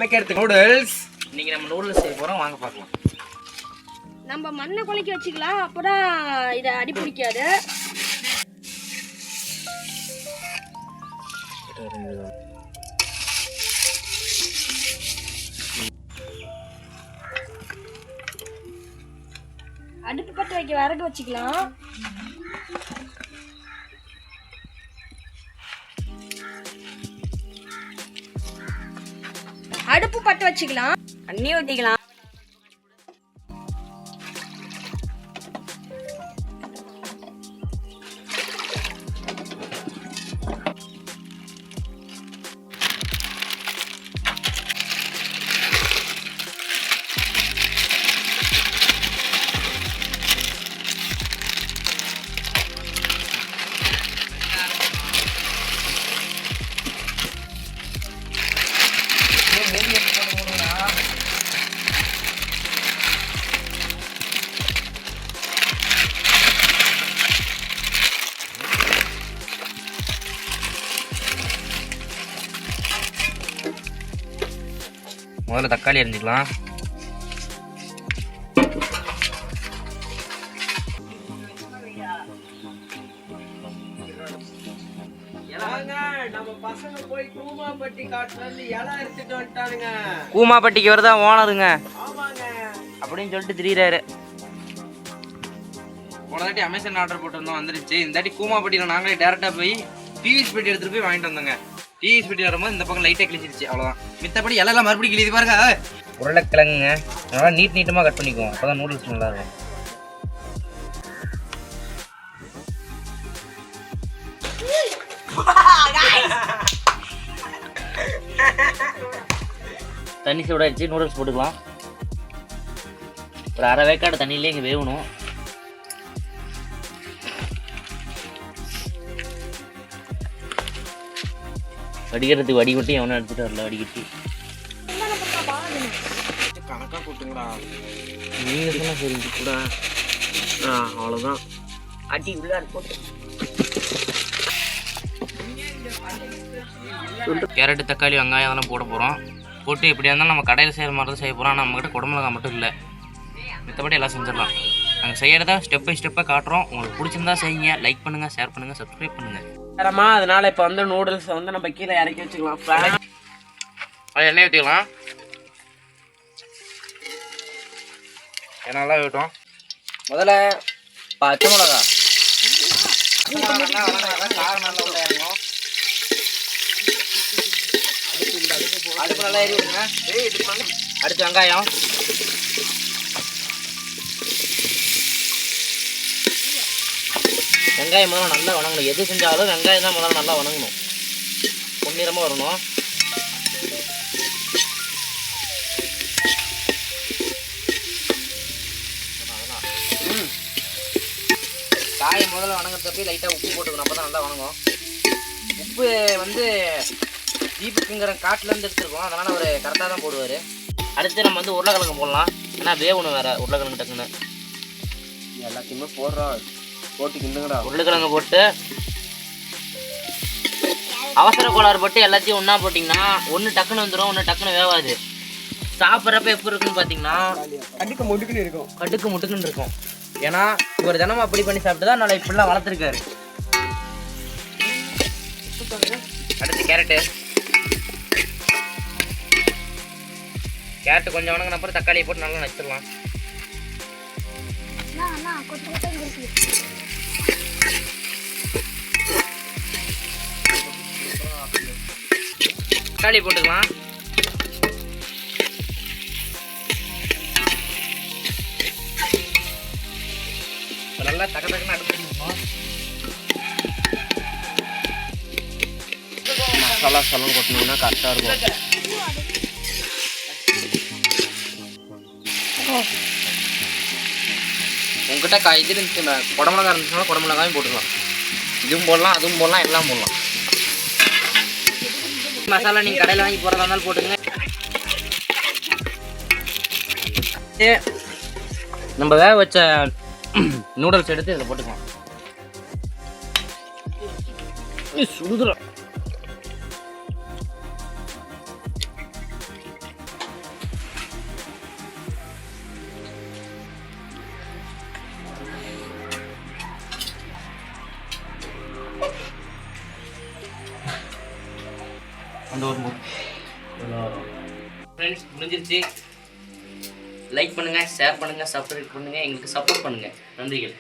சமைக்கிறது நூடுல்ஸ். இன்னைக்கு நம்ம நூடுல்ஸ் செய்ய போறோம், வாங்க பார்க்கலாம். நம்ம மண்ணை குலைக்க வச்சுக்கலாம், அப்பதான் இதை அடி பிடிக்காது. அடுப்பு பற்ற வைக்க விறகு வச்சுக்கலாம். அடுப்பு பற்ற வச்சுக்கலாம், தண்ணி ஊற்றிக்கலாம். முதல்ல தக்காளி அரிஞ்சிக்கலாம். கூமாப்பட்டிக்கு வரதா ஓனருங்க அப்படின்னு சொல்லிட்டு திரியிறாரு. போன தாட்டி அமேசான் ஆர்டர் போட்டிருந்தோம், வந்துருச்சு. இந்த தாட்டி கூமாப்பட்டியில் நாங்களே டேரெக்டாக போய் டிவிஎஸ் பெட்டி எடுத்துகிட்டு போய் வாங்கிட்டு வந்தோங்க. டிவிஎஸ் பெட்டி வரும்போது இந்த பக்கம் லைட்டாக கிழிச்சிருச்சு, அவ்வளோதான். மித்தபடி எல்லாம் மறுபடியும் கிழிது பாருங்க. உருளைக்கிழங்குங்க நல்லா நீட்டமாக கட் பண்ணிக்குவோம், அப்போ தான் நூடுல்ஸ் நல்லாயிருக்கும். தண்ணி சூடாயிடுச்சு, நூடுல்ஸ் போட்டுக்கலாம். ஒரு அரை வேக்காடு தண்ணியிலே இங்கே வேகணும். வடிகிறதுக்கு வடிகட்டி எவனை எடுத்துட்டு வரல, வடிகட்டி கணக்காக கூட்டுங்களா நீங்க சொன்னா சரி கூட. அவ்வளோதான், அடி உள்ள போட்டு. கேரட்டு, தக்காளி, வெங்காயம் அதெல்லாம் போட போகிறோம். போட்டு எப்படியா இருந்தாலும் நம்ம கடையில் செய்கிற மாதிரி தான் செய்ய போகிறோம். ஆனால் நம்மக்கிட்ட குடமிளகா மட்டும் இல்லை, மற்றபடி எல்லாம் செஞ்சிடலாம். நாங்கள் செய்கிறத ஸ்டெப் பை ஸ்டெப்பாக காட்டுறோம். உங்களுக்கு பிடிச்சிருந்தா செய்யுங்க, லைக் பண்ணுங்கள், ஷேர் பண்ணுங்கள், சப்ஸ்கிரைப் பண்ணுங்கள். அதனால இப்போ வந்து நூடுல்ஸை வந்து நம்ம கீழே இறக்கி வச்சுக்கலாம். அது எண்ணெய் ஊற்றிக்கலாம், எண்ணெயெல்லாம் விட்டோம். முதல்ல பச்சை மிளகா காரம் நல்லா உள்ள இறங்கும். அடுப்பு நல்லா ஏறி விடுங்க. அடுத்து வெங்காயம், வெங்காயம் முதல்ல நல்லா வணங்கணும். எது செஞ்சாலும் வெங்காயம் தான் முதல்ல நல்லா வணங்கணும், பொன்னிறமாக வரணும். காயை முதல்ல வணங்குறப்ப லைட்டாக உப்பு போட்டுக்கணும், அப்போ தான் நல்லா வணங்கும். உப்பு வந்து தீபக்குங்கிற காட்டிலேருந்து எடுத்துருக்கோம், அதனால் அவர் கரெக்டாக தான் போடுவார். அடுத்து நம்ம வந்து உருளைக்கிழங்கு போடலாம், ஏன்னா வேகணும் வேறு உருளைக்கிழங்கு டக்குன்னு. எல்லாத்தையுமே போடுறோம், போட்டு கிண்டுங்கடா. உருளைக்கிழங்கு போட்டு அவசர கோளாறு போட்டு எல்லாத்தையும் ஒன்றா போட்டிங்கன்னா ஒன்று டக்குன்னு வந்துடும், ஒன்று டக்குன்னு வேவாது. சாப்பிட்றப்ப எப்படி இருக்குன்னு பார்த்தீங்கன்னா கடுக்கு முட்டுக்குன்னு இருக்கும், கடுக்கு முட்டுக்குன்னு இருக்கும். ஏன்னா இவர் தினமும் அப்படி பண்ணி சாப்பிட்டு தான் நல்லா இப்படிலாம் வளர்த்துருக்காரு. அடுத்து கேரட்டு, கேரட்டு கொஞ்சம் வணங்கின அப்புறம் தக்காளியை போட்டு நல்லா நச்சிடலாம். தக்காளி போட்டுக்கலாம். நல்லா டக்கு டக்குன்னு அடுப்பு பண்ணிப்போம். மசாலா சலம் கொட்டினீங்கன்னா கரெக்டாக இருக்கும். உங்ககிட்ட இது இருந்துச்சுன்னா குடமிளகா இருந்துச்சுன்னா குடமிளகாயும் போட்டுக்கலாம். இதுவும் போடலாம், அதுவும் போடலாம், எல்லாம் போடலாம். மசாலா நீங்கள் கடையில் வாங்கி போகிறதா இருந்தாலும் போட்டுங்க. நம்ம வேக வச்ச நூடுல்ஸ் எடுத்து இதில் போட்டுக்கலாம். சுடுதுல அந்த வருமா ஃப்ரெண்ட்ஸ் முடிஞ்சிருச்சு. லைக் பண்ணுங்கள், ஷேர் பண்ணுங்கள், சப்ஸ்கிரைப் பண்ணுங்கள், எங்களுக்கு சப்போர்ட் பண்ணுங்கள். நன்றிகள்.